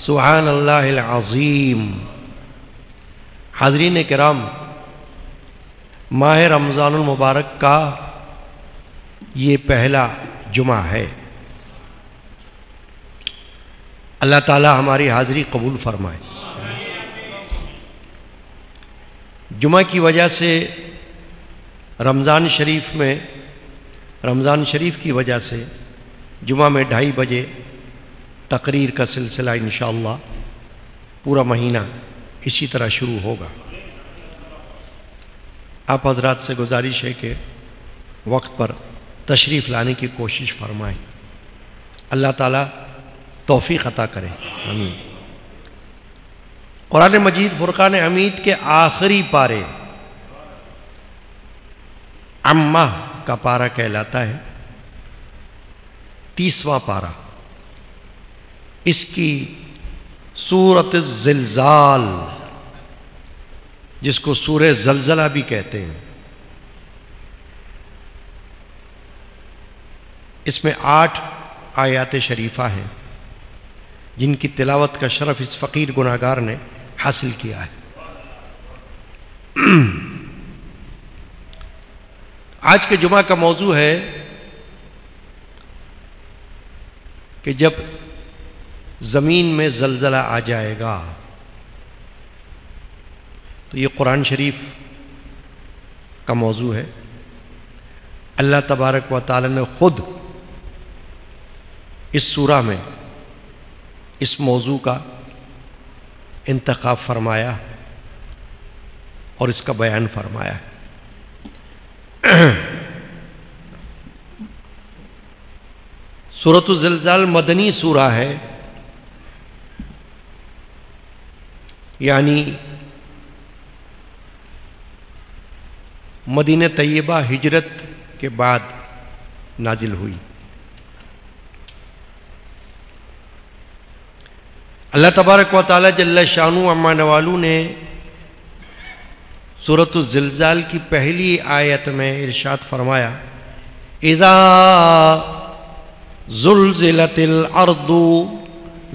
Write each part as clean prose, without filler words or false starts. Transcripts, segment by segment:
سبحان اللہ العظیم۔ حاضرین کرام، ماہ رمضان المبارک کا یہ پہلا جمعہ ہے۔ اللہ تعالی ہماری حاضری قبول فرمائے۔ جمعہ کی وجہ سے رمضان شریف کی وجہ سے جمعہ میں 2:30 بجے تقریر کا سلسلہ انشاءاللہ پورا مہینہ اسی طرح شروع ہوگا۔ آپ حضرات سے گزارش ہے کہ وقت پر تشریف لانے کی کوشش فرمائیں۔ اللہ تعالیٰ توفیق عطا کرے، آمین۔ قرآن مجید فرقان حمید کے آخری پارے عمہ کا پارہ کہلاتا ہے، 30واں پارہ۔ اس کی سورۃ الزلزال، جس کو سورہ زلزلہ بھی کہتے ہیں، اس میں 8 آیات شریفہ ہیں جن کی تلاوت کا شرف اس فقیر گناہگار نے حاصل کیا ہے۔ آج کے جمعہ کا موضوع ہے کہ جب زمین میں زلزلہ آ جائے گا تو یہ قرآن شریف کا موضوع ہے۔ اللہ تبارک و تعالی نے خود اس سورہ میں اس موضوع کا انتخاب فرمایا اور اس کا بیان فرمایا۔ سورۃ الزلزال مدنی سورہ ہے، یعنی مدینہ طیبہ ہجرت کے بعد نازل ہوئی۔ اللہ تبارک و تعالی جل شانہ عما نوالو نے سورۃ الزلزال کی پہلی آیت میں ارشاد فرمایا، اذا زلزلت الارض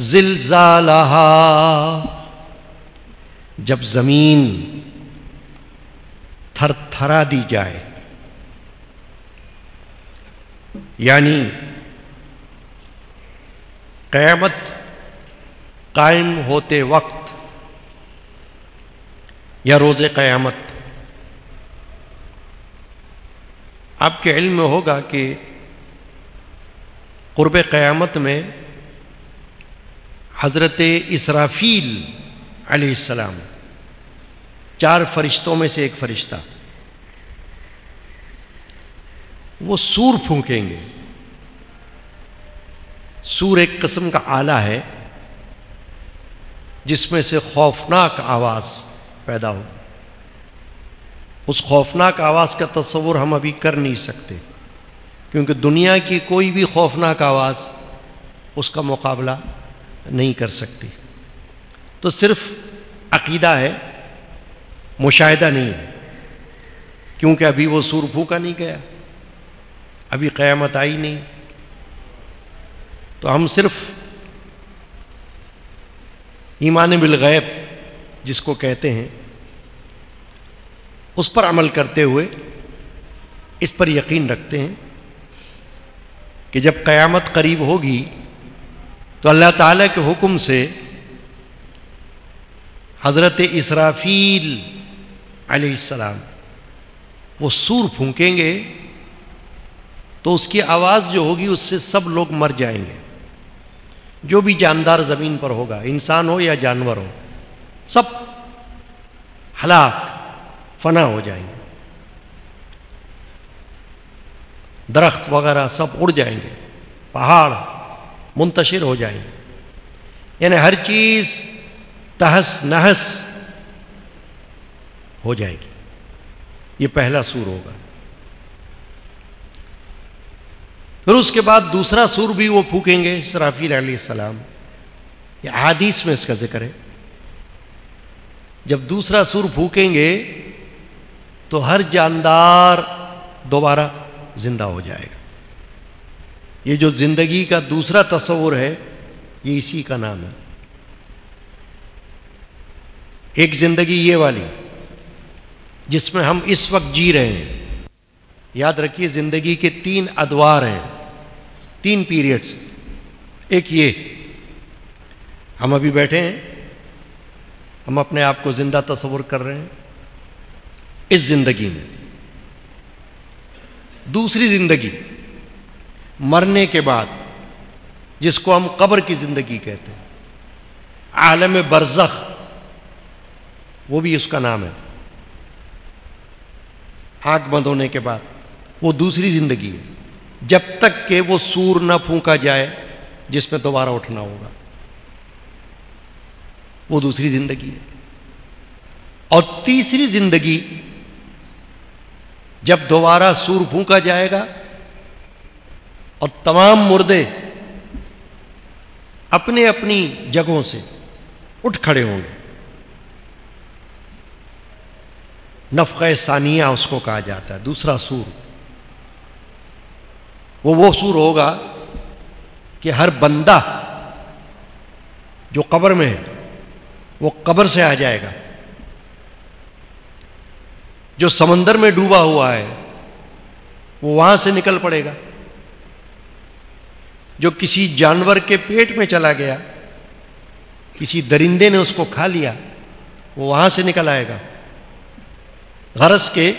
زلزالہا، جب زمین تھر تھرا دی جائے، یعنی قیامت قائم ہوتے وقت یا روز قیامت۔ آپ کے علم میں ہوگا کہ قرب قیامت میں حضرت اسرافیل علیہ السلام 4 فرشتوں میں سے ایک فرشتہ، وہ سور پھونکیں گے۔ سور ایک قسم کا آلہ ہے جس میں سے خوفناک آواز پیدا ہو۔ اس خوفناک آواز کا تصور ہم ابھی کر نہیں سکتے، کیونکہ دنیا کی کوئی بھی خوفناک آواز اس کا مقابلہ نہیں کر سکتی۔ تو صرف عقیدہ ہے، مشاہدہ نہیں ہے، کیونکہ ابھی وہ سور پھونکا نہیں گیا، ابھی قیامت آئی نہیں۔ تو ہم صرف ایمان بالغیب جس کو کہتے ہیں اس پر عمل کرتے ہوئے اس پر یقین رکھتے ہیں کہ جب قیامت قریب ہوگی تو اللہ تعالیٰ کے حکم سے حضرت اسرافیل علیہ السلام وہ سور پھونکیں گے تو اس کی آواز جو ہوگی اس سے سب لوگ مر جائیں گے۔ جو بھی جاندار زمین پر ہوگا، انسان ہو یا جانور ہو، سب ہلاک فنا ہو جائیں گے۔ درخت وغیرہ سب اڑ جائیں گے، پہاڑ منتشر ہو جائیں گے، یعنی ہر چیز تہس نہس ہو جائے گی۔ یہ پہلا سور ہوگا۔ پھر اس کے بعد دوسرا سور بھی وہ پھونکیں گے اسرافیل علیہ السلام۔ یہ حدیث میں اس کا ذکر ہے۔ جب دوسرا سور پھونکیں گے تو ہر جاندار دوبارہ زندہ ہو جائے گا۔ یہ جو زندگی کا دوسرا تصور ہے، یہ اسی کا نام ہے۔ ایک زندگی یہ والی جس میں ہم اس وقت جی رہے ہیں. یاد رکھیے زندگی کے 3 ادوار ہیں، 3 پیریڈز. ایک یہ ہم ابھی بیٹھے ہیں، ہم اپنے آپ کو زندہ تصور کر رہے ہیں اس زندگی میں. دوسری زندگی مرنے کے بعد جس کو ہم قبر کی زندگی کہتے ہیں، عالم برزخ وہ بھی اس کا نام ہے. آنکھ بند ہونے کے بعد وہ دوسری زندگی ہے، جب تک کہ وہ سور نہ پھونکا جائے جس میں دوبارہ اٹھنا ہوگا، وہ دوسری زندگی ہے. اور تیسری زندگی جب دوبارہ سور پھونکا جائے گا اور تمام مردے اپنے اپنی جگہوں سے اٹھ کھڑے ہوں گے. نفخہ ثانیہ اس کو کہا جاتا ہے، دوسرا سور. وہ سور ہوگا کہ ہر بندہ جو قبر میں ہے وہ قبر سے آ جائے گا، جو سمندر میں ڈوبا ہوا ہے وہ وہاں سے نکل پڑے گا، جو کسی جانور کے پیٹ میں چلا گیا، کسی درندے نے اس کو کھا لیا، وہ وہاں سے نکل آئے گا. غرض کے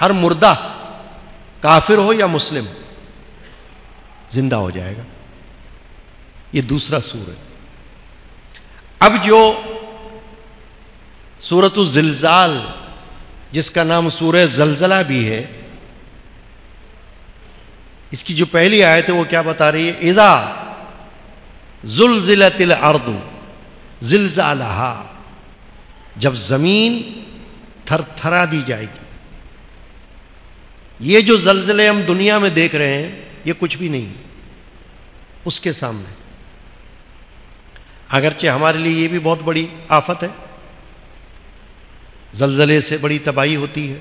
ہر مردہ کافر ہو یا مسلم زندہ ہو جائے گا. یہ دوسرا سور ہے. اب جو سورۃ الزلزال جس کا نام سورہ زلزلہ بھی ہے، اس کی جو پہلی آیت ہے وہ کیا بتا رہی ہے؟ اذا زلزلت الارض زلزالہا، جب زمین تھر تھرا دی جائے گی. یہ جو زلزلے ہم دنیا میں دیکھ رہے ہیں یہ کچھ بھی نہیں اس کے سامنے. اگرچہ ہمارے لیے یہ بھی بہت بڑی آفت ہے، زلزلے سے بڑی تباہی ہوتی ہے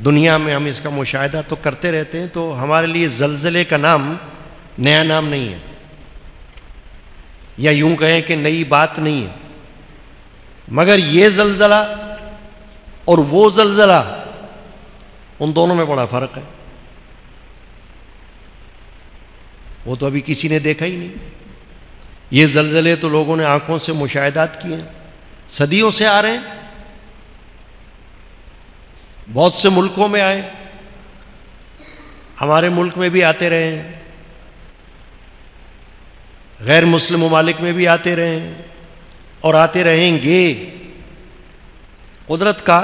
دنیا میں، ہم اس کا مشاہدہ تو کرتے رہتے ہیں. تو ہمارے لیے زلزلے کا نام نیا نام نہیں ہے، یا یوں کہیں کہ نئی بات نہیں ہے. مگر یہ زلزلہ اور وہ زلزلہ، ان دونوں میں بڑا فرق ہے. وہ تو ابھی کسی نے دیکھا ہی نہیں. یہ زلزلے تو لوگوں نے آنکھوں سے مشاہدات کیے ہیں، صدیوں سے آ رہے ہیں. بہت سے ملکوں میں آئے، ہمارے ملک میں بھی آتے رہے ہیں، غیر مسلم ممالک میں بھی آتے رہے ہیں اور آتے رہیں گے. قدرت کا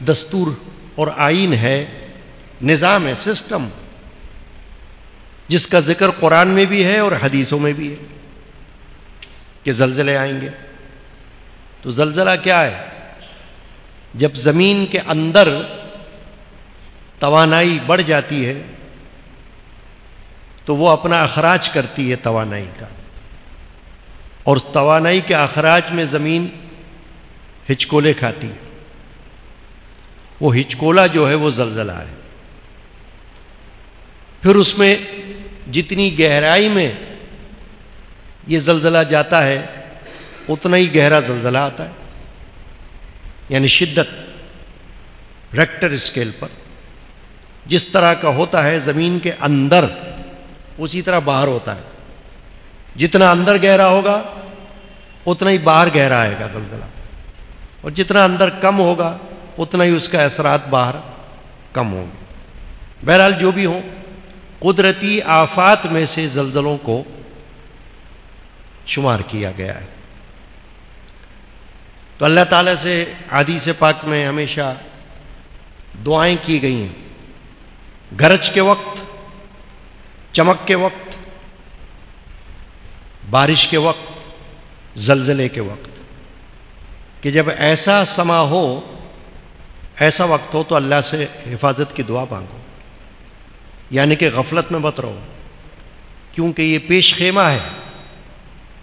دستور اور آئین ہے، نظام ہے، سسٹم، جس کا ذکر قرآن میں بھی ہے اور حدیثوں میں بھی ہے کہ زلزلے آئیں گے. تو زلزلہ کیا ہے؟ جب زمین کے اندر توانائی بڑھ جاتی ہے تو وہ اپنا اخراج کرتی ہے توانائی کا، اور توانائی کے اخراج میں زمین ہچکولے کھاتی ہے. وہ ہچکولا جو ہے وہ زلزلہ ہے. پھر اس میں جتنی گہرائی میں یہ زلزلہ جاتا ہے اتنا ہی گہرا زلزلہ آتا ہے. یعنی شدت ریکٹر اسکیل پر جس طرح کا ہوتا ہے زمین کے اندر اسی طرح باہر ہوتا ہے. جتنا اندر گہرا ہوگا اتنا ہی باہر گہرا آئے گا زلزلہ، اور جتنا اندر کم ہوگا اتنا ہی اس کا اثرات باہر کم ہوں گے. بہرحال جو بھی ہوں، قدرتی آفات میں سے زلزلوں کو شمار کیا گیا ہے. تو اللہ تعالیٰ سے حدیث پاک میں ہمیشہ دعائیں کی گئی ہیں، گرج کے وقت، چمک کے وقت، بارش کے وقت، زلزلے کے وقت، کہ جب ایسا سما ہو، ایسا وقت ہو تو اللہ سے حفاظت کی دعا مانگو. یعنی کہ غفلت میں مت رہو، کیونکہ یہ پیش خیمہ ہے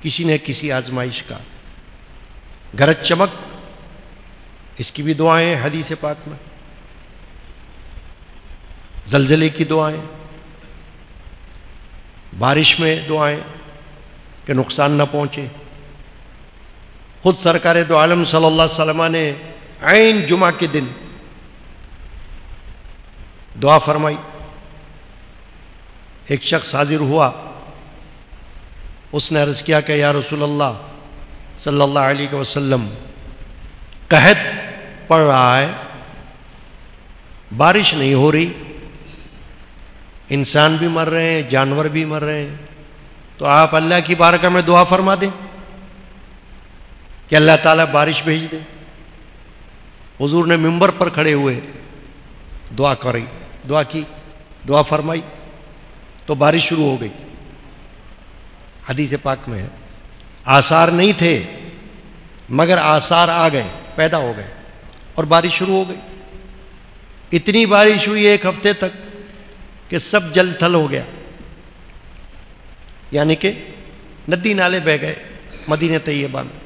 کسی نہ کسی آزمائش کا. گرج چمک، اس کی بھی دعائیں حدیث پاک میں، زلزلے کی دعائیں، بارش میں دعائیں کہ نقصان نہ پہنچے، خود سرکار دو عالم صلی اللہ علیہ وسلم نے عین جمعہ کے دن دعا فرمائی. ایک شخص حاضر ہوا, اس نے عرض کیا کہ یا رسول اللہ صلی اللہ علیہ وسلم, قحط پڑ رہا ہے, بارش نہیں ہو رہی, انسان بھی مر رہے ہیں, جانور بھی مر رہے ہیں, تو آپ اللہ کی بارگاہ میں دعا فرما دیں کہ اللہ تعالیٰ بارش بھیج دے. حضور نے منبر پر کھڑے ہوئے دعا فرمائی تو بارش شروع ہو گئی. حدیث پاک میں ہے, آثار نہیں تھے مگر آثار آ گئے, پیدا ہو گئے اور بارش شروع ہو گئی. اتنی بارش ہوئی ایک ہفتے تک کہ سب جل تھل ہو گیا, یعنی کہ ندی نالے بہہ گئے مدینہ طیبہ میں.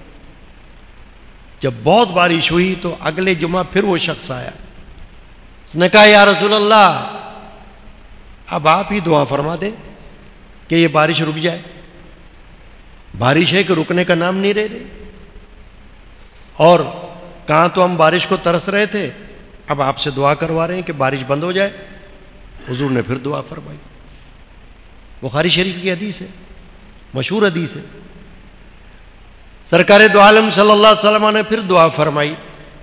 جب بہت بارش ہوئی تو اگلے جمعہ پھر وہ شخص آیا, اس نے کہا یا رسول اللہ اب آپ ہی دعا فرما دیں کہ یہ بارش رک جائے. بارش ہے کہ رکنے کا نام نہیں رہے, اور کہاں تو ہم بارش کو ترس رہے تھے, اب آپ سے دعا کروا رہے ہیں کہ بارش بند ہو جائے. حضور نے پھر دعا فرمائی. بخاری شریف کی حدیث ہے, مشہور حدیث ہے. سرکار دو عالم صلی اللہ علیہ وسلم نے پھر دعا فرمائی,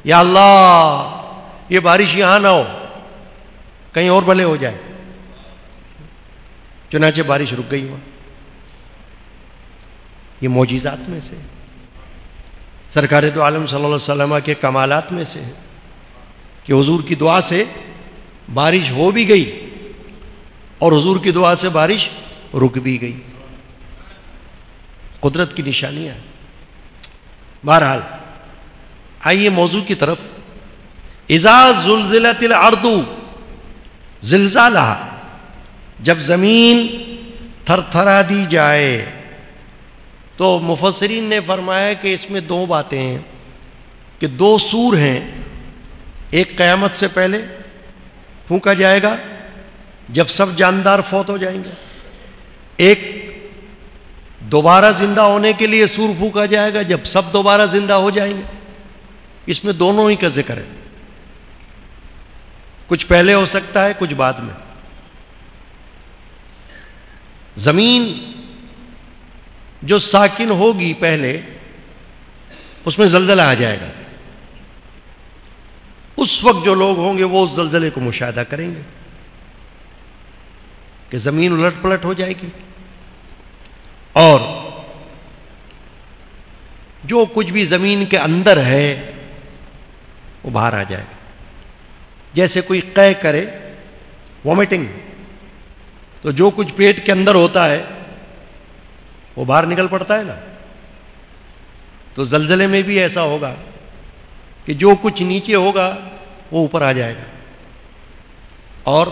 یا اللہ یہ بارش یہاں نہ ہو, کہیں اور بھلے ہو جائے. چنانچہ بارش رک گئی وہاں. یہ معجزات میں سے, سرکار دو عالم صلی اللہ علیہ وسلم کے کمالات میں سے ہے کہ حضور کی دعا سے بارش ہو بھی گئی اور حضور کی دعا سے بارش رک بھی گئی. قدرت کی نشانیاں ہیں. بہرحال آئیے موضوع کی طرف. اذا زلزلت الارض زلزالہا, جب زمین تھر تھرا دی جائے. تو مفسرین نے فرمایا کہ اس میں دو باتیں ہیں کہ دو سور ہیں. ایک قیامت سے پہلے پھونکا جائے گا جب سب جاندار فوت ہو جائیں گے, ایک دوبارہ زندہ ہونے کے لیے سور پھونکا جائے گا جب سب دوبارہ زندہ ہو جائیں گے. اس میں دونوں ہی کا ذکر ہے, کچھ پہلے ہو سکتا ہے کچھ بعد میں. زمین جو ساکن ہوگی پہلے اس میں زلزلہ آ جائے گا. اس وقت جو لوگ ہوں گے وہ اس زلزلے کو مشاہدہ کریں گے کہ زمین الٹ پلٹ ہو جائے گی اور جو کچھ بھی زمین کے اندر ہے وہ باہر آ جائے گا. جیسے کوئی قے کرے, وومٹنگ, تو جو کچھ پیٹ کے اندر ہوتا ہے وہ باہر نکل پڑتا ہے نا. تو زلزلے میں بھی ایسا ہوگا کہ جو کچھ نیچے ہوگا وہ اوپر آ جائے گا اور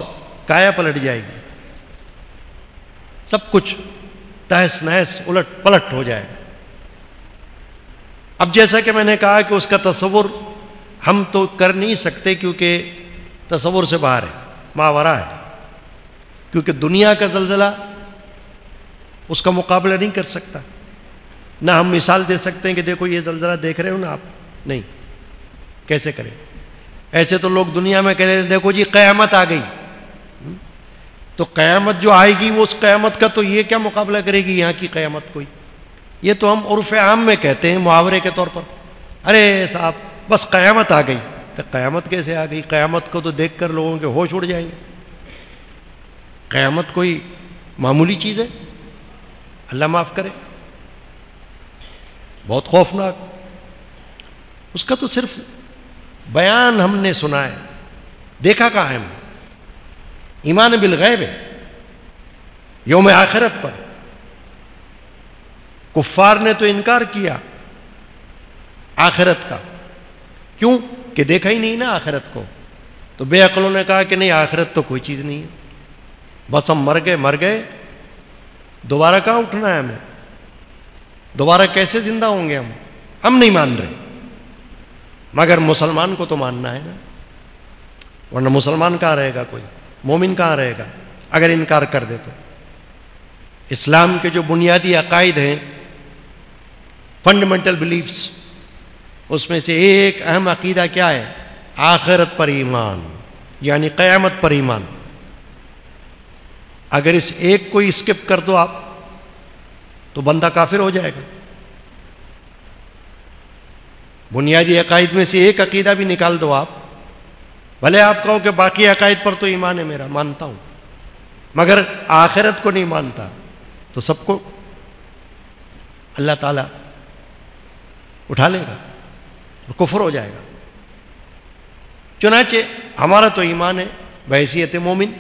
کایا پلٹ جائے گی, سب کچھ تہس نہس الٹ پلٹ ہو جائے گا. اب جیسا کہ میں نے کہا کہ اس کا تصور ہم تو کر نہیں سکتے کیونکہ تصور سے باہر ہے, ماورا ہے, کیونکہ دنیا کا زلزلہ اس کا مقابلہ نہیں کر سکتا. نہ ہم مثال دے سکتے ہیں کہ دیکھو یہ زلزلہ دیکھ رہے ہو نا آپ, نہیں, کیسے کریں. ایسے تو لوگ دنیا میں کہہ رہے ہیں دیکھو جی قیامت آ گئی, تو قیامت جو آئے گی وہ اس قیامت کا تو یہ کیا مقابلہ کرے گی یہاں کی قیامت کوئی. یہ تو ہم عرف عام میں کہتے ہیں محاورے کے طور پر, ارے صاحب بس قیامت آ گئی. تو قیامت کیسے آ گئی؟ قیامت کو تو دیکھ کر لوگوں کے ہوش اڑ جائیں گے. قیامت کوئی معمولی چیز ہے؟ اللہ معاف کرے, بہت خوفناک. اس کا تو صرف بیان ہم نے سنا ہے, دیکھا کہاں ہے. ایمان بالغیب ہے, یوم آخرت پر. کفار نے تو انکار کیا آخرت کا, کیوں کہ دیکھا ہی نہیں نا آخرت کو. تو بے عقلوں نے کہا کہ نہیں آخرت تو کوئی چیز نہیں ہے, بس ہم مر گئے, دوبارہ کہاں اٹھنا ہے ہمیں, دوبارہ کیسے زندہ ہوں گے ہم نہیں مان رہے. مگر مسلمان کو تو ماننا ہے نا, ورنہ مسلمان کہاں رہے گا, کوئی مومن کہاں رہے گا اگر انکار کر دے تو. اسلام کے جو بنیادی عقائد ہیں, فنڈامنٹل بلیفز, اس میں سے ایک اہم عقیدہ کیا ہے؟ آخرت پر ایمان، یعنی قیامت پر ایمان۔ اگر اس ایک کو اسکپ کر دو آپ تو بندہ کافر ہو جائے گا۔ بنیادی عقائد میں سے ایک عقیدہ بھی نکال دو آپ، بھلے آپ کہو کہ باقی عقائد پر تو ایمان ہے میرا، مانتا ہوں، مگر آخرت کو نہیں مانتا، تو سب کو اللہ تعالیٰ اٹھا لے گا اور کفر ہو جائے گا۔ چنانچہ ہمارا تو ایمان ہے بحیثیت مومن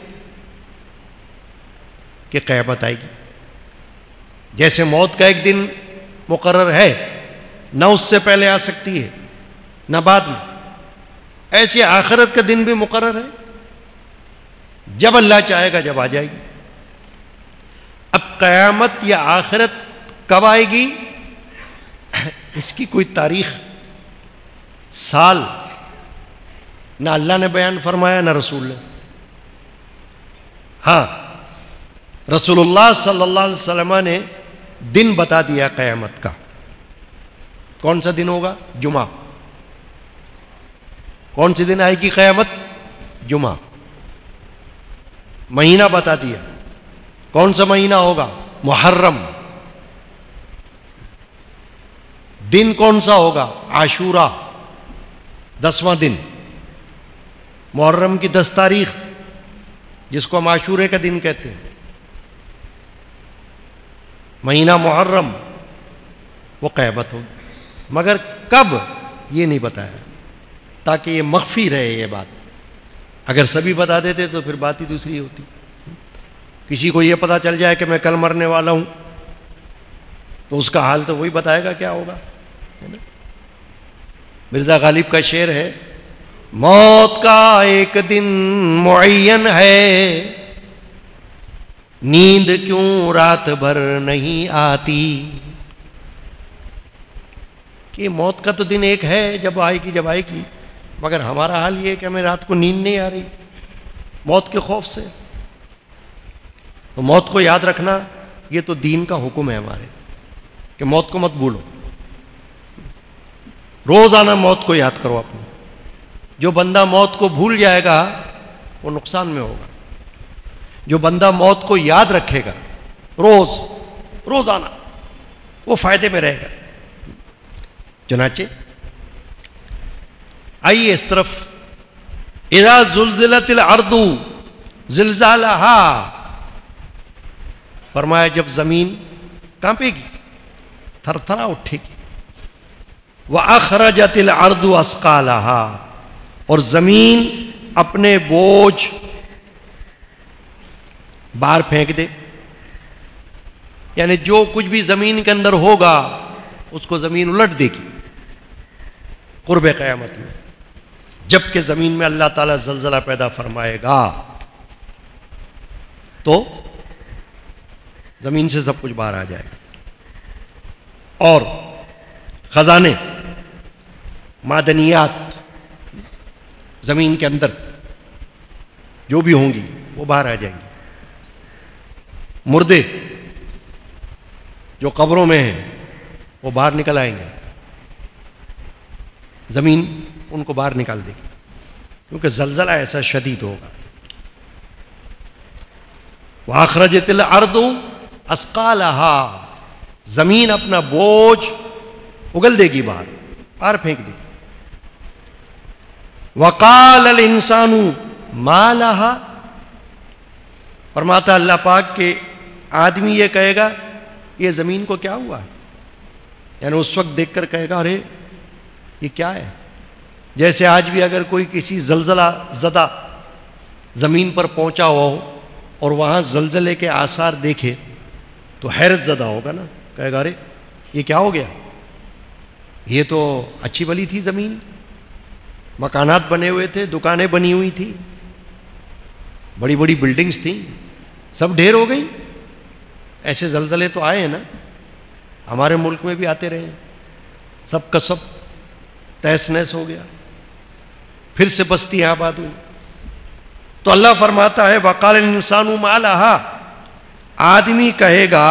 کہ قیامت آئے گی، جیسے موت کا ایک دن مقرر ہے، نہ اس سے پہلے آ سکتی ہے نہ بعد میں، ایسے آخرت کا دن بھی مقرر ہے، جب اللہ چاہے گا جب آ جائے گی۔ اب قیامت یا آخرت کب آئے گی اس کی کوئی تاریخ، سال نہ اللہ نے بیان فرمایا نہ رسول نے۔ ہاں، رسول اللہ صلی اللہ علیہ وسلم نے دن بتا دیا قیامت کا۔ کون سا دن ہوگا؟ جمعہ۔ کون سے دن آئے گی قیامت؟ جمعہ۔ مہینہ بتا دیا، کون سا مہینہ ہوگا؟ محرم۔ دن کون سا ہوگا؟ عاشورہ، 10واں دن، محرم کی 10 تاریخ، جس کو ہم عاشورے کا دن کہتے ہیں۔ مہینہ محرم، وہ قیامت ہوگی، مگر کب یہ نہیں بتایا، تاکہ یہ مخفی رہے یہ بات۔ اگر سبھی بتا دیتے تو پھر بات ہی دوسری ہوتی۔ کسی کو یہ پتا چل جائے کہ میں کل مرنے والا ہوں تو اس کا حال تو وہی بتائے گا کیا ہوگا، ہے نا؟ مرزا غالب کا شعر ہے، موت کا ایک دن معین ہے، نیند کیوں رات بھر نہیں آتی۔ کہ موت کا تو دن ایک ہے، جب آئے گی جب آئے گی، مگر ہمارا حال یہ ہے کہ ہمیں رات کو نیند نہیں آ رہی موت کے خوف سے۔ تو موت کو یاد رکھنا یہ تو دین کا حکم ہے ہمارے، کہ موت کو مت بھولو، روزانہ موت کو یاد کرو اپنے۔ جو بندہ موت کو بھول جائے گا وہ نقصان میں ہوگا، جو بندہ موت کو یاد رکھے گا روزانہ وہ فائدے میں رہے گا۔ چنانچہ آئیے اس طرف، اذا زلزلت الارض زلزالہا، فرمایا جب زمین کانپے گی، تھر تھرا اٹھے گی، وَأَخْرَجَتِ الْأَرْضُ أَثْقَالَهَا، اور زمین اپنے بوجھ باہر پھینک دے، یعنی جو کچھ بھی زمین کے اندر ہوگا اس کو زمین الٹ دے گی قرب قیامت میں۔ جبکہ زمین میں اللہ تعالیٰ زلزلہ پیدا فرمائے گا تو زمین سے سب کچھ باہر آ جائے گا، اور خزانے، معدنیات زمین کے اندر جو بھی ہوں گی وہ باہر آ جائیں گی، مردے جو قبروں میں ہیں وہ باہر نکل آئیں گے، زمین ان کو باہر نکال دے گی، کیونکہ زلزلہ ایسا شدید ہوگا۔ وَأَخْرَجَتِ الْأَرْضُ أَثْقَالَهَا، زمین اپنا بوجھ اگل دے گی، باہر پھینک دے گی۔ وَقَالَ الْإِنسَانُ مَا لَهَا، فرماتا اللہ پاک کہ آدمی یہ کہے گا یہ زمین کو کیا ہوا ہے، یعنی اس وقت دیکھ کر کہے گا ارے یہ کیا ہے۔ جیسے آج بھی اگر کوئی کسی زلزلہ زدہ زمین پر پہنچا ہوا ہو اور وہاں زلزلے کے آثار دیکھے تو حیرت زدہ ہوگا نا، کہے گا ارے یہ کیا ہو گیا، یہ تو اچھی بلی تھی زمین، مکانات بنے ہوئے تھے، دکانیں بنی ہوئی تھی، بڑی بڑی بلڈنگز تھیں، سب ڈھیر ہو گئی۔ ایسے زلزلے تو آئے ہیں نا، ہمارے ملک میں بھی آتے رہے ہیں، سب کا سب تہس نہس ہو گیا، پھر سے بستیاں آباد ہوئی۔ تو اللہ فرماتا ہے وَقَالَ الْإِنسَانُ مَا لَهَا، آدمی کہے گا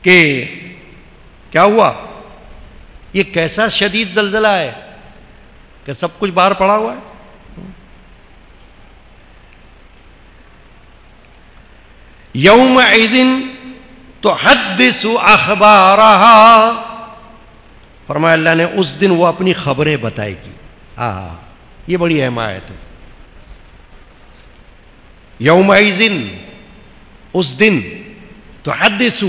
کہ کیا ہوا، یہ کیسا شدید زلزلہ ہے کہ سب کچھ باہر پڑا ہوا ہے. یومئذ تحدث اخبارہا، فرمایا اللہ نے اس دن وہ اپنی خبریں بتائے گی. یہ بڑی اہم آیت ہے. یومئذ، اس دن، تحدث،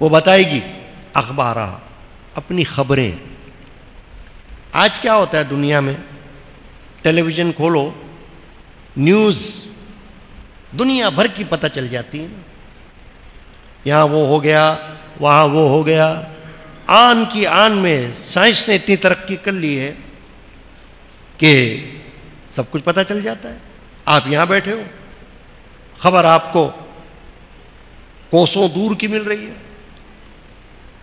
وہ بتائے گی، اخبارہا، اپنی خبریں. آج کیا ہوتا ہے دنیا میں؟ ٹیلی ویژن کھولو، نیوز دنیا بھر کی پتہ چل جاتی ہے نا. یہاں وہ ہو گیا، وہاں وہ ہو گیا. آن کی آن میں سائنس نے اتنی ترقی کر لی ہے کہ سب کچھ پتہ چل جاتا ہے. آپ یہاں بیٹھے ہو، خبر آپ کو کوسوں دور کی مل رہی ہے.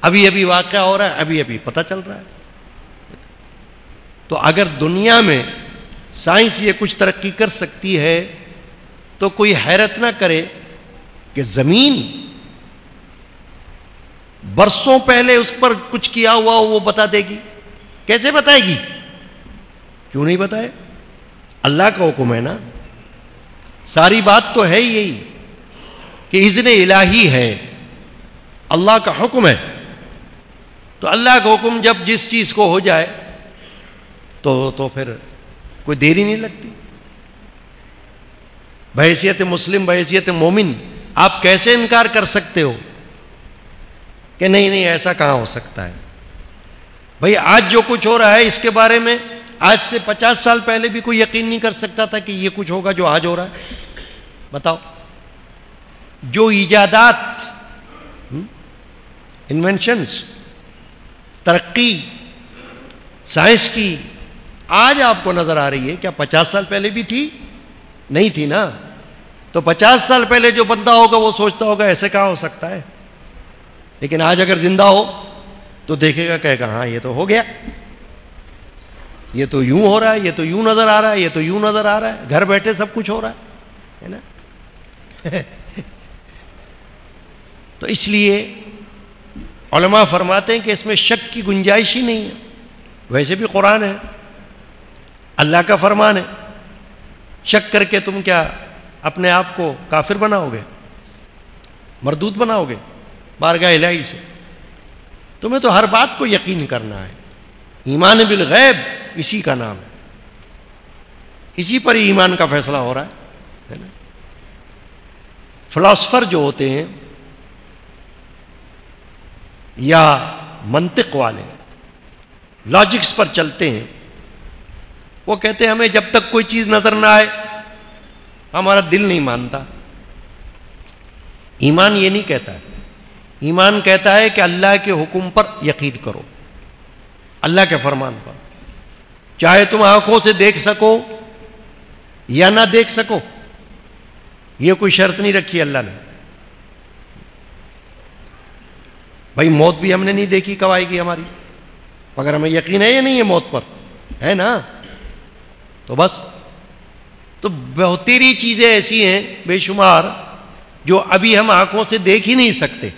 ابھی ابھی واقعہ ہو رہا ہے، ابھی ابھی پتہ چل رہا ہے. تو اگر دنیا میں سائنس یہ کچھ ترقی کر سکتی ہے تو کوئی حیرت نہ کرے کہ زمین برسوں پہلے اس پر کچھ کیا ہوا وہ بتا دے گی. کیسے بتائے گی؟ کیوں نہیں بتائے؟ اللہ کا حکم ہے نا. ساری بات تو ہے یہی کہ اذن الہی ہے، اللہ کا حکم ہے. تو اللہ کا حکم جب جس چیز کو ہو جائے تو پھر کوئی دیر ہی نہیں لگتی. بحیثیت مسلم، بحیثیت مومن آپ کیسے انکار کر سکتے ہو کہ نہیں نہیں ایسا کہاں ہو سکتا ہے؟ بھئی آج جو کچھ ہو رہا ہے اس کے بارے میں آج سے 50 سال پہلے بھی کوئی یقین نہیں کر سکتا تھا کہ یہ کچھ ہوگا جو آج ہو رہا ہے. بتاؤ، جو ایجادات، انوینشنز، ترقی سائنس کی آج آپ کو نظر آ رہی ہے، کیا 50 سال پہلے بھی تھی؟ نہیں تھی نا. تو 50 سال پہلے جو بندہ ہوگا وہ سوچتا ہوگا ایسے کہاں ہو سکتا ہے، لیکن آج اگر زندہ ہو تو دیکھے گا، کہے گا ہاں یہ تو ہو گیا، یہ تو یوں ہو رہا ہے، یہ تو یوں نظر آ رہا ہے، یہ تو یوں نظر آ رہا ہے. گھر بیٹھے سب کچھ ہو رہا ہے نا. تو اس لیے علماء فرماتے ہیں کہ اس میں شک کی گنجائش ہی نہیں ہے. ویسے بھی قرآن ہے، اللہ کا فرمان ہے. شک کر کے تم کیا اپنے آپ کو کافر بناؤ گے، مردود بناؤ گے بارگاہ الہی سے؟ تمہیں تو ہر بات کو یقین کرنا ہے. ایمان بالغیب اسی کا نام ہے، اسی پر ہی ایمان کا فیصلہ ہو رہا ہے نا. فلاسفر جو ہوتے ہیں یا منطق والے، لاجکس پر چلتے ہیں، وہ کہتے ہیں ہمیں جب تک کوئی چیز نظر نہ آئے ہمارا دل نہیں مانتا. ایمان یہ نہیں کہتا ہے. ایمان کہتا ہے کہ اللہ کے حکم پر یقین کرو، اللہ کے فرمان پر، چاہے تم آنکھوں سے دیکھ سکو یا نہ دیکھ سکو. یہ کوئی شرط نہیں رکھی اللہ نے. بھائی موت بھی ہم نے نہیں دیکھی، کب آئے گی ہماری، مگر ہمیں یقین ہے یا نہیں ہے موت پر؟ ہے نا. تو بس. تو بہتری چیزیں ایسی ہیں بے شمار جو ابھی ہم آنکھوں سے دیکھ ہی نہیں سکتے،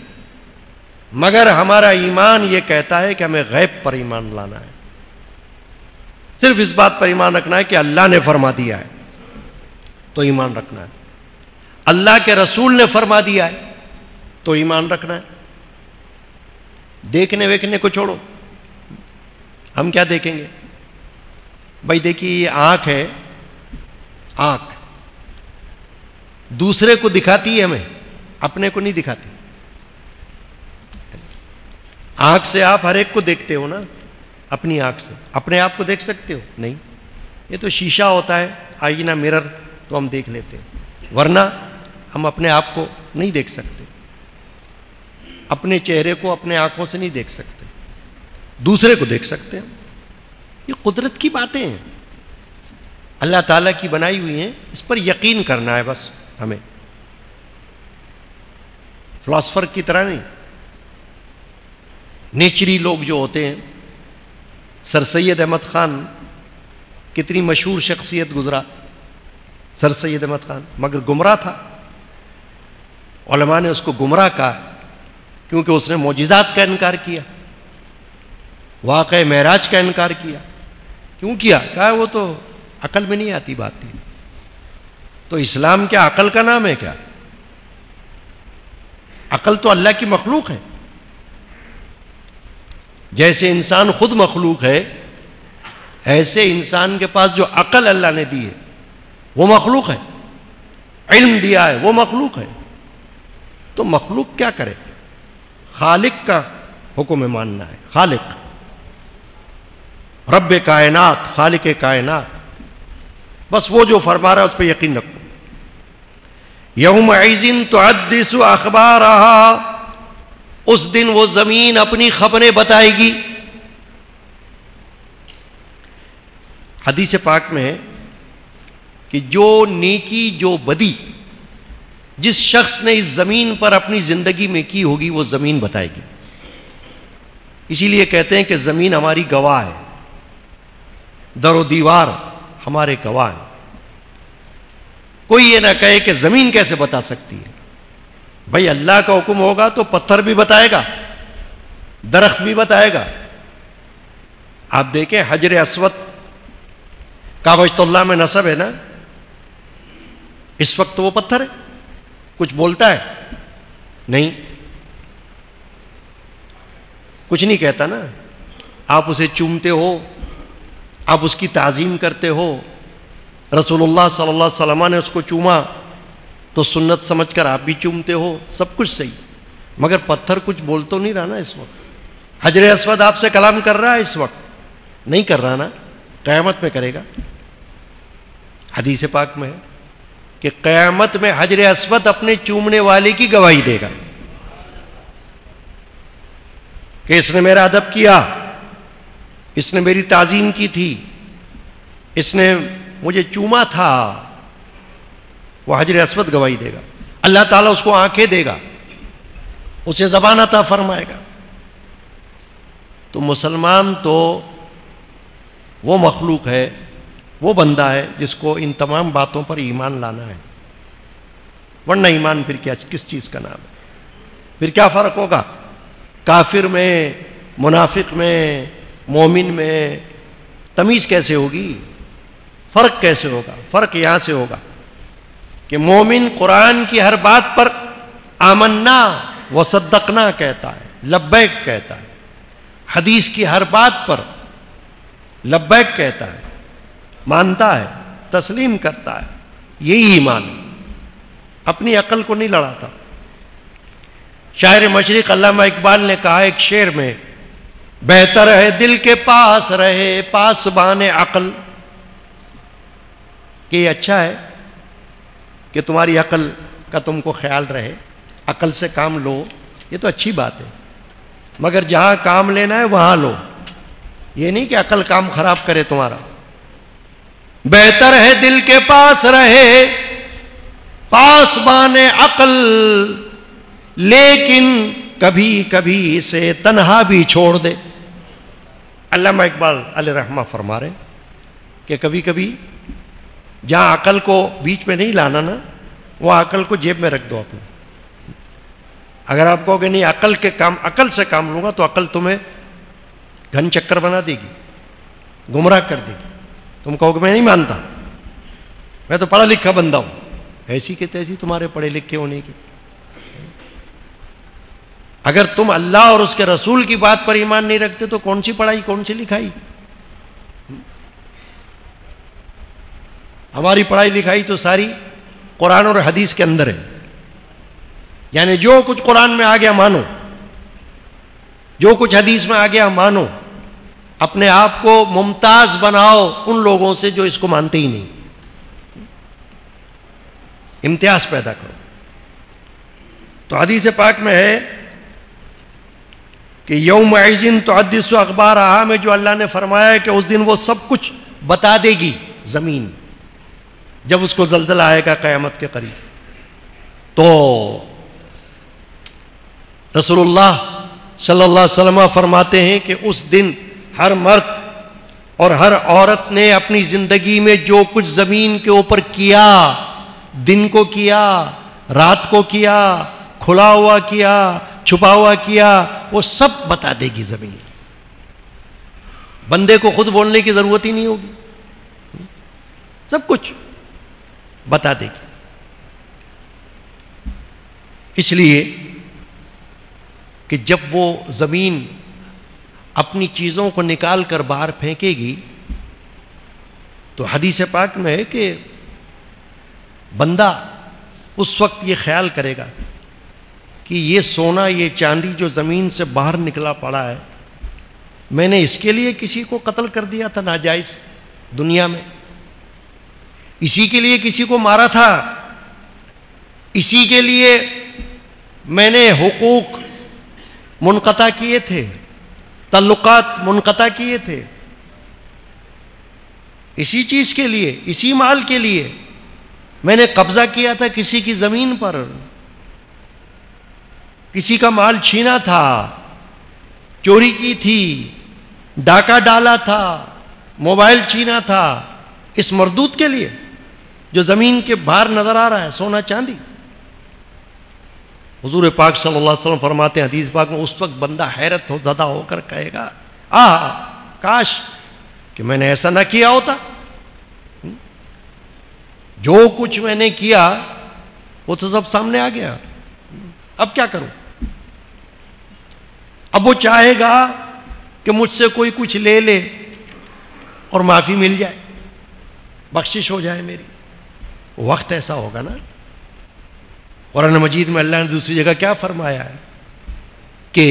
مگر ہمارا ایمان یہ کہتا ہے کہ ہمیں غیب پر ایمان لانا ہے. صرف اس بات پر ایمان رکھنا ہے کہ اللہ نے فرما دیا ہے تو ایمان رکھنا ہے، اللہ کے رسول نے فرما دیا ہے تو ایمان رکھنا ہے. دیکھنے ویکھنے کو چھوڑو. ہم کیا دیکھیں گے بھائی؟ دیکھیے یہ آنکھ ہے، آنکھ دوسرے کو دکھاتی ہے ہمیں، اپنے کو نہیں دکھاتی. آنکھ سے آپ ہر ایک کو دیکھتے ہو نا. اپنی آنکھ سے اپنے آپ کو دیکھ سکتے ہو؟ نہیں. یہ تو شیشہ ہوتا ہے، آئینہ، مرر، تو ہم دیکھ لیتے ہیں، ورنہ ہم اپنے آپ کو نہیں دیکھ سکتے. اپنے چہرے کو اپنے آنکھوں سے نہیں دیکھ سکتے، دوسرے کو دیکھ سکتے ہیں. یہ قدرت کی باتیں ہیں، اللہ تعالیٰ کی بنائی ہوئی ہیں، اس پر یقین کرنا ہے بس ہمیں. فلاسفر کی طرح نہیں. نیچری لوگ جو ہوتے ہیں، سر سید احمد خان کتنی مشہور شخصیت گزرا، سر سید احمد خان، مگر گمراہ تھا. علماء نے اس کو گمراہ کہا کیونکہ اس نے معجزات کا انکار کیا. واقعہ معراج کا انکار کیا. کیوں کیا؟ کہا وہ تو عقل میں نہیں آتی بات تھی. تو اسلام کیا عقل کا نام ہے کیا؟ عقل تو اللہ کی مخلوق ہے. جیسے انسان خود مخلوق ہے، ایسے انسان کے پاس جو عقل اللہ نے دی ہے وہ مخلوق ہے، علم دیا ہے وہ مخلوق ہے. تو مخلوق کیا کرے؟ خالق کا حکم ماننا ہے. خالق، رب کائنات، خالق کائنات، بس وہ جو فرما رہا ہے اس پہ یقین رکھو. یومئذ تحدث اخبارها، اس دن وہ زمین اپنی خبریں بتائے گی. حدیث پاک میں ہے کہ جو نیکی جو بدی جس شخص نے اس زمین پر اپنی زندگی میں کی ہوگی وہ زمین بتائے گی. اسی لیے کہتے ہیں کہ زمین ہماری گواہ ہے، در و دیوار ہمارے گواہ ہیں. کوئی یہ نہ کہے کہ زمین کیسے بتا سکتی ہے. بھائی اللہ کا حکم ہوگا تو پتھر بھی بتائے گا، درخت بھی بتائے گا. آپ دیکھیں حجر اسود کعبۃ اللہ میں نصب ہے نا، اس وقت وہ پتھر ہے. کچھ بولتا ہے؟ نہیں، کچھ نہیں کہتا نا. آپ اسے چومتے ہو، آپ اس کی تعظیم کرتے ہو. رسول اللہ صلی اللہ علیہ وسلم نے اس کو چوما تو سنت سمجھ کر آپ بھی چومتے ہو، سب کچھ صحیح. مگر پتھر کچھ بول تو نہیں رہا نا اس وقت. حجر اسود آپ سے کلام کر رہا ہے اس وقت؟ نہیں کر رہا نا. قیامت میں کرے گا. حدیث پاک میں ہے کہ قیامت میں حجر اسود اپنے چومنے والے کی گواہی دے گا کہ اس نے میرا ادب کیا، اس نے میری تعظیم کی تھی، اس نے مجھے چوما تھا. وہ حجر اسود گواہی دے گا. اللہ تعالیٰ اس کو آنکھیں دے گا، اسے زبان عطا فرمائے گا. تو مسلمان تو وہ مخلوق ہے، وہ بندہ ہے جس کو ان تمام باتوں پر ایمان لانا ہے. ورنہ ایمان پھر کیا کس چیز کا نام ہے؟ پھر کیا فرق ہوگا کافر میں، منافق میں، مومن میں؟ تمیز کیسے ہوگی؟ فرق کیسے ہوگا؟ فرق یہاں سے ہوگا کہ مومن قرآن کی ہر بات پر آمنا وصدقنا کہتا ہے، لبیک کہتا ہے. حدیث کی ہر بات پر لبیک کہتا ہے، مانتا ہے، تسلیم کرتا ہے. یہی ایمان ہے. اپنی عقل کو نہیں لڑاتا. شاعر مشرق علامہ اقبال نے کہا ایک شعر میں، بہتر ہے دل کے پاس رہے پاسبان عقل. کہ یہ اچھا ہے کہ تمہاری عقل کا تم کو خیال رہے، عقل سے کام لو، یہ تو اچھی بات ہے. مگر جہاں کام لینا ہے وہاں لو، یہ نہیں کہ عقل کام خراب کرے تمہارا. بہتر ہے دل کے پاس رہے پاسبان عقل، لیکن کبھی کبھی اسے تنہا بھی چھوڑ دے. علامہ اقبال علیہ رحمہ فرما رہے کہ کبھی کبھی جہاں عقل کو بیچ میں نہیں لانا نا، وہ عقل کو جیب میں رکھ دو اپنے. اگر آپ کہو کہ نہیں عقل سے کام لوں گا تو عقل تمہیں گھن چکر بنا دے گی، گمراہ کر دے گی. تم کہو کہ میں نہیں مانتا، میں تو پڑھا لکھا بندہ ہوں. ایسی کہ تیسی تمہارے پڑھے لکھے ہونے کی. اگر تم اللہ اور اس کے رسول کی بات پر ایمان نہیں رکھتے تو کون سی پڑھائی، کون سی لکھائی؟ ہماری پڑھائی لکھائی تو ساری قرآن اور حدیث کے اندر ہے. یعنی جو کچھ قرآن میں آ گیا مانو، جو کچھ حدیث میں آ گیا مانو. اپنے آپ کو ممتاز بناؤ ان لوگوں سے جو اس کو مانتے ہی نہیں. امتیاز پیدا کرو. تو حدیث پاک میں ہے کہ یومئذ تحدث اخبارها میں جو اللہ نے فرمایا ہے کہ اس دن وہ سب کچھ بتا دے گی زمین، جب اس کو زلزلہ آئے گا قیامت کے قریب. تو رسول اللہ صلی اللہ علیہ وسلم فرماتے ہیں کہ اس دن ہر مرد اور ہر عورت نے اپنی زندگی میں جو کچھ زمین کے اوپر کیا، دن کو کیا، رات کو کیا، کھلا ہوا کیا، چھپا ہوا کیا، وہ سب بتا دے گی زمین. بندے کو خود بولنے کی ضرورت ہی نہیں ہوگی، سب کچھ بتا دے گی۔ اس لیے کہ جب وہ زمین اپنی چیزوں کو نکال کر باہر پھینکے گی تو حدیث پاک میں ہے کہ بندہ اس وقت یہ خیال کرے گا کہ یہ سونا، یہ چاندی جو زمین سے باہر نکلا پڑا ہے، میں نے اس کے لیے کسی کو قتل کر دیا تھا ناجائز دنیا میں، اسی کے لیے کسی کو مارا تھا، اسی کے لیے میں نے حقوق منقطع کیے تھے، تعلقات منقطع کیے تھے، اسی چیز کے لیے، اسی مال کے لیے میں نے قبضہ کیا تھا کسی کی زمین پر، کسی کا مال چھینا تھا، چوری کی تھی، ڈاکہ ڈالا تھا، موبائل چھینا تھا، اس مردود کے لیے جو زمین کے باہر نظر آ رہا ہے، سونا چاندی۔ حضور پاک صلی اللہ علیہ وسلم فرماتے ہیں حدیث پاک میں، اس وقت بندہ حیرت زدہ ہو کر کہے گا کاش کہ میں نے ایسا نہ کیا ہوتا، جو کچھ میں نے کیا وہ تو سب سامنے آ گیا، اب کیا کروں؟ اب وہ چاہے گا کہ مجھ سے کوئی کچھ لے لے اور معافی مل جائے، بخشش ہو جائے میری، وقت ایسا ہوگا نا۔ قرآن مجید میں اللہ نے دوسری جگہ کیا فرمایا ہے کہ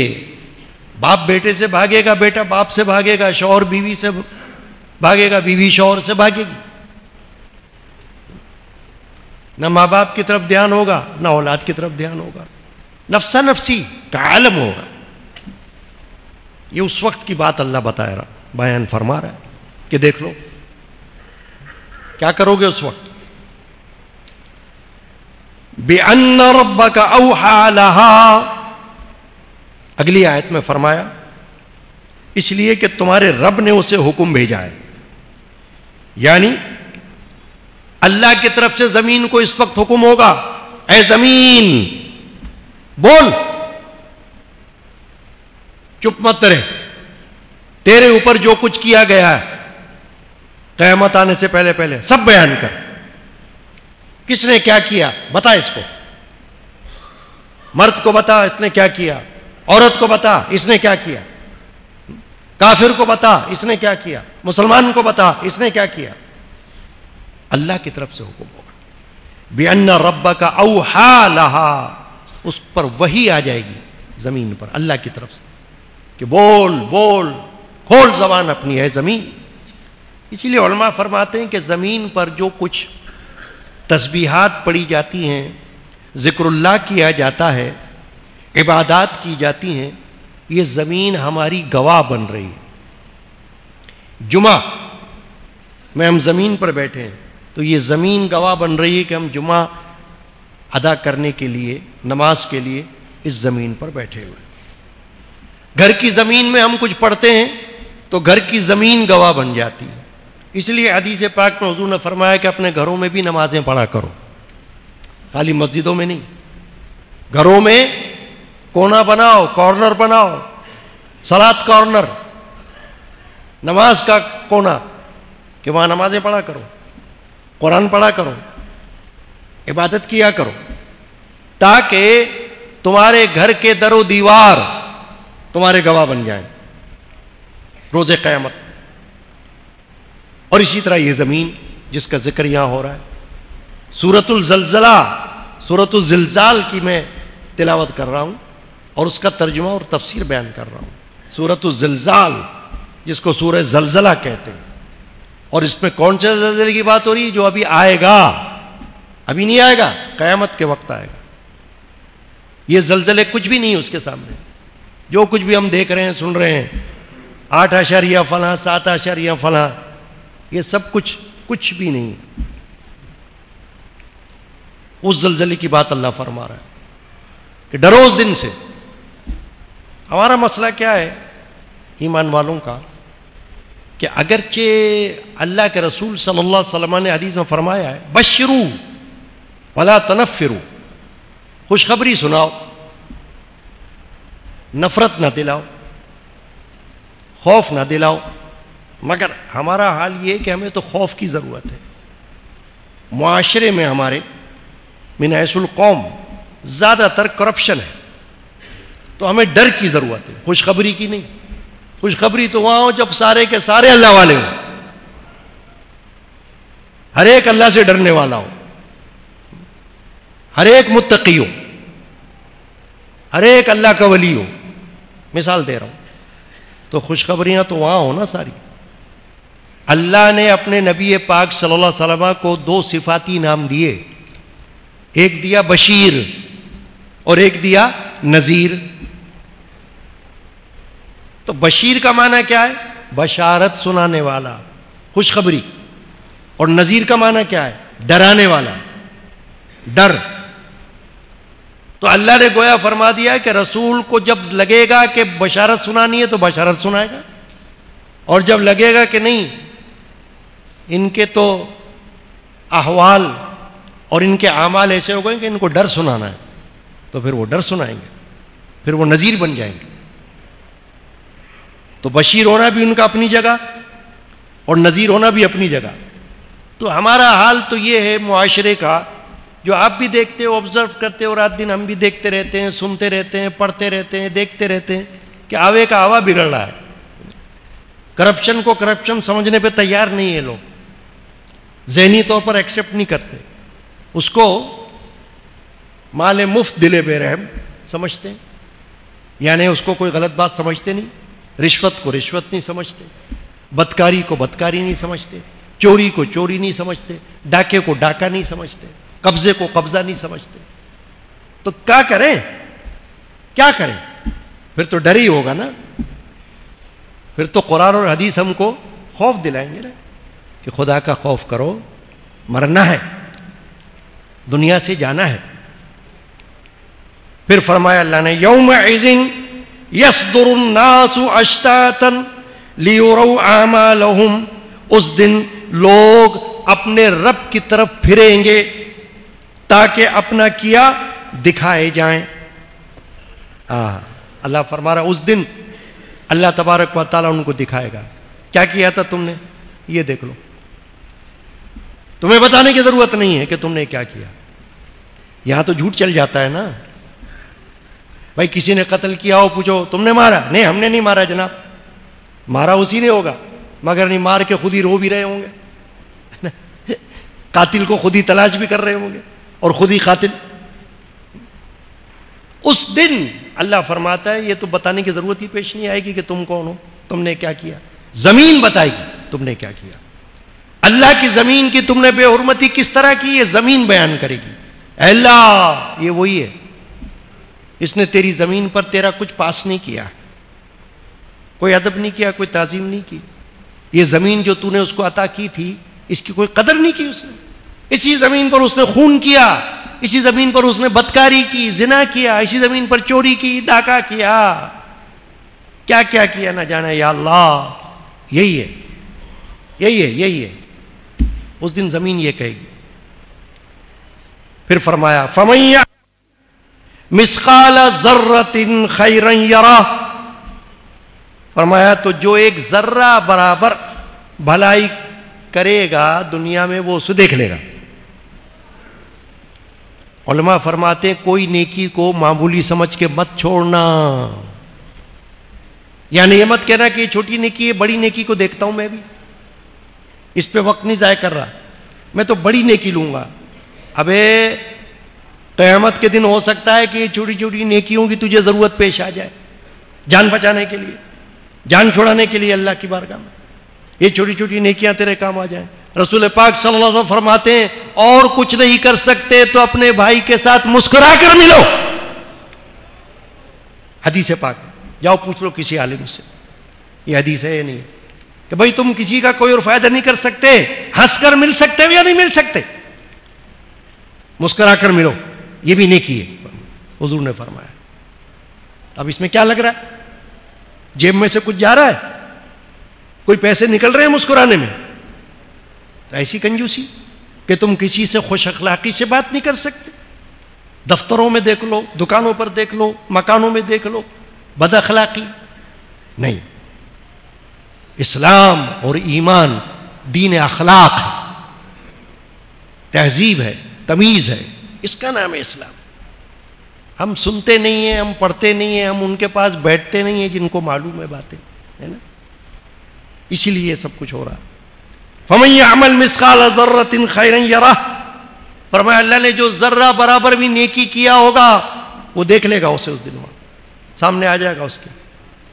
باپ بیٹے سے بھاگے گا، بیٹا باپ سے بھاگے گا، شوہر بیوی سے بھاگے گا، بیوی شوہر سے بھاگے گی، نہ ماں باپ کی طرف دھیان ہوگا نہ اولاد کی طرف دھیان ہوگا، نفسا نفسی کا عالم ہوگا۔ یہ اس وقت کی بات اللہ بتا رہا، بیان فرما رہا ہے کہ دیکھ لو کیا کرو گے اس وقت۔ بِأَنَّ رَبَّكَ أَوْحَى لَهَا، اگلی آیت میں فرمایا اس لیے کہ تمہارے رب نے اسے حکم بھیجا ہے، یعنی اللہ کی طرف سے زمین کو اس وقت حکم ہوگا، اے زمین بول، چپ مت رہے، تیرے اوپر جو کچھ کیا گیا ہے قیامت آنے سے پہلے پہلے سب بیان کر، کس نے کیا کیا بتا، اس کو مرد کو بتا اس نے کیا کیا، عورت کو بتا اس نے کیا کیا، کافر کو بتا اس نے کیا کیا، مسلمان کو بتا اس نے کیا کیا، اللہ کی طرف سے حکم ہوگا۔ بِأَنَّ رَبَّكَ أَوْحَى لَهَا، اس پر وحی آ جائے گی زمین پر اللہ کی طرف سے کہ بول بول، کھول زبان اپنی ہے زمین۔ اسی لیے علماء فرماتے ہیں کہ زمین پر جو کچھ تسبیحات پڑھی جاتی ہیں، ذکر اللہ کیا جاتا ہے، عبادات کی جاتی ہیں، یہ زمین ہماری گواہ بن رہی ہے۔ جمعہ میں ہم زمین پر بیٹھے ہیں تو یہ زمین گواہ بن رہی ہے کہ ہم جمعہ ادا کرنے کے لیے، نماز کے لیے اس زمین پر بیٹھے ہوئے۔ گھر کی زمین میں ہم کچھ پڑھتے ہیں تو گھر کی زمین گواہ بن جاتی ہے۔ اس لیے حدیث پاک میں حضور نے فرمایا کہ اپنے گھروں میں بھی نمازیں پڑھا کرو، خالی مسجدوں میں نہیں، گھروں میں کونا بناؤ، کارنر بناؤ، صلاۃ کارنر، نماز کا کونا، کہ وہاں نمازیں پڑھا کرو، قرآن پڑھا کرو، عبادت کیا کرو، تاکہ تمہارے گھر کے در و دیوار تمہارے گواہ بن جائیں روز قیامت۔ اور اسی طرح یہ زمین جس کا ذکر یہاں ہو رہا ہے، سورۃ الزلزلہ، سورۃ الزلزال کی میں تلاوت کر رہا ہوں اور اس کا ترجمہ اور تفسیر بیان کر رہا ہوں۔ سورۃ الزلزال جس کو سورہ زلزلہ کہتے ہیں، اور اس میں کون سے زلزلے کی بات ہو رہی ہے؟ جو ابھی آئے گا، ابھی نہیں آئے گا، قیامت کے وقت آئے گا۔ یہ زلزلے کچھ بھی نہیں اس کے سامنے، جو کچھ بھی ہم دیکھ رہے ہیں، سن رہے ہیں، 8 فلاں 7 فلاں، یہ سب کچھ بھی نہیں۔ اس زلزلے کی بات اللہ فرما رہا ہے کہ ڈرو اس دن سے۔ ہمارا مسئلہ کیا ہے ایمان والوں کا کہ اگرچہ اللہ کے رسول صلی اللہ علیہ وسلم نے حدیث میں فرمایا ہے بشرو ولا تنفرو، خوشخبری سناؤ، نفرت نہ دلاؤ، خوف نہ دلاؤ، مگر ہمارا حال یہ کہ ہمیں تو خوف کی ضرورت ہے. معاشرے میں ہمارے من حیث القوم زیادہ تر کرپشن ہے, تو ہمیں ڈر کی ضرورت ہے, خوشخبری کی نہیں. خوشخبری تو وہاں ہو جب سارے کے سارے اللہ والے ہوں, ہر ایک اللہ سے ڈرنے والا ہو, ہر ایک متقی ہو, ہر ایک اللہ کا ولی ہو. مثال دے رہا ہوں, تو خوشخبریاں تو وہاں ہو نا ساری. اللہ نے اپنے نبی پاک صلی اللہ علیہ وسلم کو 2 صفاتی نام دیے, ایک دیا بشیر اور ایک دیا نذیر. تو بشیر کا معنی کیا ہے؟ بشارت سنانے والا, خوشخبری. اور نذیر کا معنی کیا ہے؟ ڈرانے والا, ڈر. تو اللہ نے گویا فرما دیا کہ رسول کو جب لگے گا کہ بشارت سنانی ہے تو بشارت سنائے گا, اور جب لگے گا کہ نہیں ان کے تو احوال اور ان کے اعمال ایسے ہو گئے کہ ان کو ڈر سنانا ہے, تو پھر وہ ڈر سنائیں گے, پھر وہ نذیر بن جائیں گے. تو بشیر ہونا بھی ان کا اپنی جگہ اور نذیر ہونا بھی اپنی جگہ. تو ہمارا حال تو یہ ہے معاشرے کا, جو آپ بھی دیکھتے ہو, آبزرو کرتے ہو, رات دن ہم بھی دیکھتے رہتے ہیں, سنتے رہتے ہیں, پڑھتے رہتے ہیں, دیکھتے رہتے ہیں کہ آوے کا آوا بگڑ رہا ہے. کرپشن کو کرپشن سمجھنے پہ تیار نہیں ہے لوگ, ذہنی طور پر ایکسیپٹ نہیں کرتے, اس کو مال مفت دل بے رحم سمجھتے ہیں, یعنی اس کو کوئی غلط بات سمجھتے نہیں, رشوت کو رشوت نہیں سمجھتے, بدکاری کو بدکاری نہیں سمجھتے, چوری کو چوری نہیں سمجھتے, ڈاکے کو ڈاکہ نہیں سمجھتے, قبضے کو قبضہ نہیں سمجھتے. تو کیا کریں, کیا کریں؟ پھر تو ڈر ہی ہوگا نا. پھر تو قرآن اور حدیث ہم کو خوف دلائیں گے نا کہ خدا کا خوف کرو, مرنا ہے, دنیا سے جانا ہے. پھر فرمایا اللہ نے یومئذ یصدر الناس اشتاتا لیروا اعمالهم, اس دن لوگ اپنے رب کی طرف پھریں گے تاکہ اپنا کیا دکھائے جائیں. اللہ فرما رہا اس دن اللہ تبارک و تعالیٰ ان کو دکھائے گا کیا کیا تھا تم نے, یہ دیکھ لو. تمہیں بتانے کی ضرورت نہیں ہے کہ تم نے کیا کیا. یہاں تو جھوٹ چل جاتا ہے نا. بھائی کسی نے قتل کیا ہو, پوچھو تم نے مارا؟ نہیں ہم نے نہیں مارا جناب. مارا اسی نے ہوگا, مگر نہیں مار کے خود ہی رو بھی رہے ہوں گے, قاتل کو خود ہی تلاش بھی کر رہے ہوں گے اور خود ہی قاتل. اس دن اللہ فرماتا ہے یہ تو بتانے کی ضرورت ہی پیش نہیں آئے گی کہ تم کون ہو, تم نے کیا کیا. زمین بتائے گی تم نے کیا کیا. اللہ کی زمین کی تم نے بے حرمتی کس طرح کی, یہ زمین بیان کرے گی. اے اللہ یہ وہی ہے, اس نے تیری زمین پر تیرا کچھ پاس نہیں کیا, کوئی ادب نہیں کیا, کوئی تعظیم نہیں کی. یہ زمین جو تو نے اس کو عطا کی تھی اس کی کوئی قدر نہیں کی اس نے. اسی زمین پر اس نے خون کیا, اسی زمین پر اس نے بدکاری کی, زنا کیا, اسی زمین پر چوری کی, ڈاکہ کیا, کیا کیا کیا نہ جانا. یا اللہ یہی ہے, یہی ہے, یہی ہے. اس دن زمین یہ کہے گی. پھر فرمایا فَمَن مثقال ذرۃ خیرا یرہ, فرمایا تو جو ایک ذرہ برابر بھلائی کرے گا دنیا میں وہ اسے دیکھ لے گا. علماء فرماتے کوئی نیکی کو معمولی سمجھ کے مت چھوڑنا. یعنی یہ مت کہنا کہ یہ چھوٹی نیکی ہے, بڑی نیکی کو دیکھتا ہوں میں بھی, اس پہ وقت نہیں ضائع کر رہا, میں تو بڑی نیکی لوں گا. ابے قیامت کے دن ہو سکتا ہے کہ یہ چھوٹی چھوٹی نیکیوں کی تجھے ضرورت پیش آ جائے, جان بچانے کے لیے, جان چھوڑانے کے لیے اللہ کی بارگاہ میں یہ چھوٹی چھوٹی نیکیاں تیرے کام آ جائیں. رسول پاک صلی اللہ علیہ وسلم فرماتے ہیں اور کچھ نہیں کر سکتے تو اپنے بھائی کے ساتھ مسکرا کر ملو. حدیث پاک جاؤ پوچھ لو کسی عالم سے, یہ حدیث ہے یا نہیں کہ بھائی تم کسی کا کوئی اور فائدہ نہیں کر سکتے, ہنس کر مل سکتے ہو یا نہیں مل سکتے, مسکرا کر ملو, یہ بھی نیکی ہے حضور نے فرمایا. اب اس میں کیا لگ رہا ہے, جیب میں سے کچھ جا رہا ہے, کوئی پیسے نکل رہے ہیں مسکرانے میں, تو ایسی کنجوسی کہ تم کسی سے خوش اخلاقی سے بات نہیں کر سکتے. دفتروں میں دیکھ لو, دکانوں پر دیکھ لو, مکانوں میں دیکھ لو, بد اخلاقی نہیں. اسلام اور ایمان دین اخلاق ہے، تہذیب ہے، تمیز ہے، اس کا نام ہے اسلام۔ ہم سنتے نہیں ہیں، ہم پڑھتے نہیں ہیں، ہم ان کے پاس بیٹھتے نہیں ہیں جن کو معلوم ہے باتیں، ہے نا، اسی لیے یہ سب کچھ ہو رہا۔ فَمَن يَعْمَلْ مِثْقَالَ ذَرَّةٍ خَيْرًا يَرَهُ، فرمایا اللہ نے جو ذرہ برابر بھی نیکی کیا ہوگا وہ دیکھ لے گا اسے، اس دن وہاں سامنے آ جائے گا اس کے،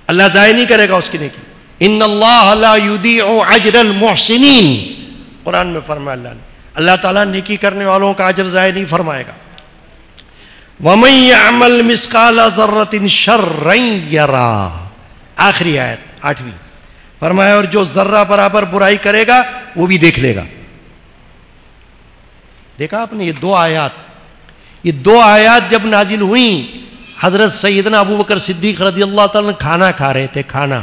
اللہ ضائع نہیں کرے گا اس کی نیکی۔ ان اللہ لا یضیع اجر المحسنین، قرآن میں فرمایا اللہ نے، اللہ تعالیٰ نیکی کرنے والوں کا اجر ضائع نہیں فرمائے گا۔ وَمَن يَعْمَلْ مِثْقَالَ ذَرَّةٍ شَرًّا يَرَهُ، آخری آیت 8ویں، فرمایا اور جو ذرہ برابر برائی کرے گا وہ بھی دیکھ لے گا۔ دیکھا آپ نے یہ دو آیات جب نازل ہوئیں، حضرت سیدنا ابو بکر صدیق رضی اللہ تعالیٰ نے کھانا کھا رہے تھے، کھانا،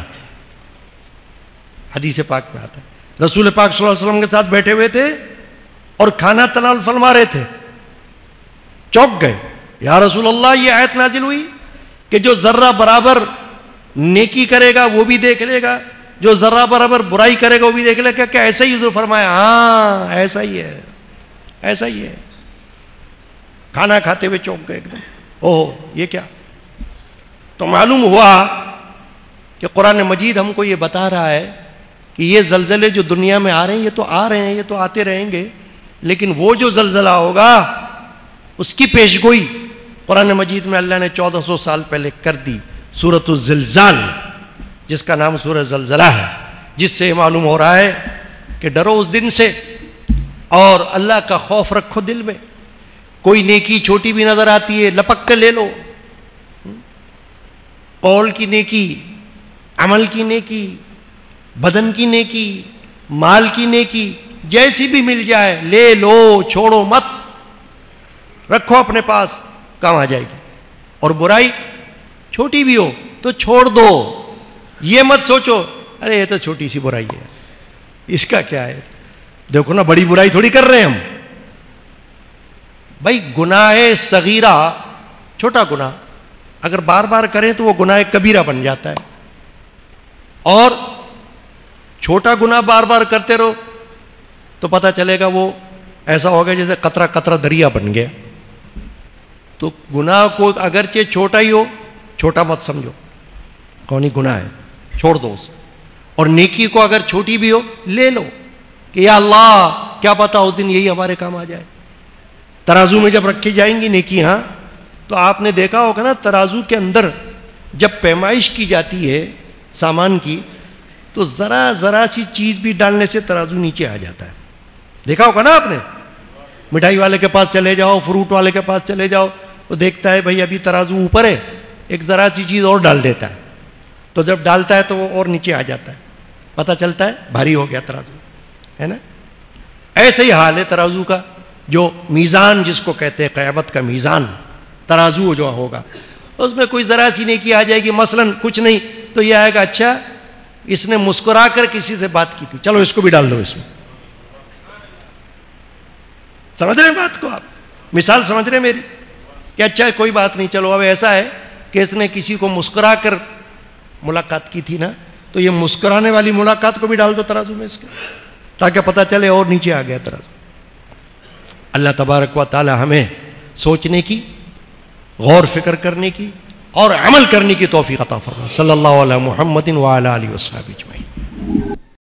حدیث پاک میں آتا ہے، رسول پاک صلی اللہ علیہ وسلم کے ساتھ بیٹھے ہوئے تھے اور کھانا تناول فرما رہے تھے، چونک گئے، یا رسول اللہ یہ آیت نازل ہوئی کہ جو ذرہ برابر نیکی کرے گا وہ بھی دیکھ لے گا، جو ذرہ برابر برائی کرے گا وہ بھی دیکھ لے گا، کیا ایسا ہی؟ حضور فرمایا ہاں ایسا ہی ہے، ایسا ہی ہے۔ کھانا کھاتے ہوئے چونک گئے ایک دم، اوہ یہ کیا؟ تو معلوم ہوا کہ قرآن مجید ہم کو یہ بتا رہا ہے کہ یہ زلزلے جو دنیا میں آ رہے ہیں یہ تو آ رہے ہیں، یہ تو آتے رہیں گے، لیکن وہ جو زلزلہ ہوگا اس کی پیشگوئی قرآن مجید میں اللہ نے 1400 سال پہلے کر دی، سورۃ الزلزال، جس کا نام سورہ زلزلہ ہے، جس سے معلوم ہو رہا ہے کہ ڈرو اس دن سے اور اللہ کا خوف رکھو دل میں۔ کوئی نیکی چھوٹی بھی نظر آتی ہے لپک کے لے لو، قول کی نیکی، عمل کی نیکی، بدن کی نیکی، مال کی نیکی، جیسی بھی مل جائے لے لو، چھوڑو مت، رکھو اپنے پاس، کام آ جائے گی۔ اور برائی چھوٹی بھی ہو تو چھوڑ دو، یہ مت سوچو ارے یہ تو چھوٹی سی برائی ہے، اس کا کیا ہے، دیکھو نا بڑی برائی تھوڑی کر رہے ہیں ہم۔ بھائی گناہ صغیرہ، چھوٹا گناہ اگر بار بار کریں تو وہ گناہ کبیرہ بن جاتا ہے، اور چھوٹا گناہ بار بار کرتے رہو تو پتہ چلے گا وہ ایسا ہوگا جیسے قطرہ قطرہ دریا بن گیا۔ تو گناہ کو اگرچہ چھوٹا ہی ہو، چھوٹا مت سمجھو، کون ہی گناہ ہے، چھوڑ دو اسے۔ اور نیکی کو اگر چھوٹی بھی ہو لے لو کہ یا اللہ کیا پتہ اس دن یہی ہمارے کام آ جائے۔ ترازو میں جب رکھی جائیں گی نیکی، ہاں تو آپ نے دیکھا ہوگا نا ترازو کے اندر جب پیمائش کی جاتی ہے سامان کی تو ذرا سی چیز بھی ڈالنے سے ترازو نیچے آ جاتا ہے، دیکھا ہوگا نا آپ نے۔ مٹھائی والے کے پاس چلے جاؤ، فروٹ والے کے پاس چلے جاؤ، وہ دیکھتا ہے بھائی ابھی ترازو اوپر ہے، ایک ذرا سی چیز اور ڈال دیتا ہے، تو جب ڈالتا ہے تو وہ اور نیچے آ جاتا ہے، پتہ چلتا ہے بھاری ہو گیا ترازو، ہے نا۔ ایسے ہی حال ہے ترازو کا، جو میزان جس کو کہتے ہیں قیامت کا میزان، ترازو جو ہوگا اس میں کوئی ذرا سی نیکی آ جائے گی، مثلا کچھ نہیں تو یہ آئے گا اچھا اس نے مسکرا کر کسی سے بات کی تھی، چلو اس کو بھی ڈال دو اس میں۔ سمجھ رہے ہیں بات کو آپ؟ مثال سمجھ رہے ہیں میری کہ اچھا کوئی بات نہیں، چلو اب ایسا ہے کہ اس نے کسی کو مسکرا کر ملاقات کی تھی نا، تو یہ مسکرانے والی ملاقات کو بھی ڈال دو ترازو میں اس کے، تاکہ پتہ چلے اور نیچے آ گیا ترازو۔ اللہ تبارک و تعالی ہمیں سوچنے کی، غور فکر کرنے کی اور عمل کرنے کی توفیق عطا فرمائے۔ صلی اللہ علیہ محمد وعلی آلہ وصحبہ اجمعین۔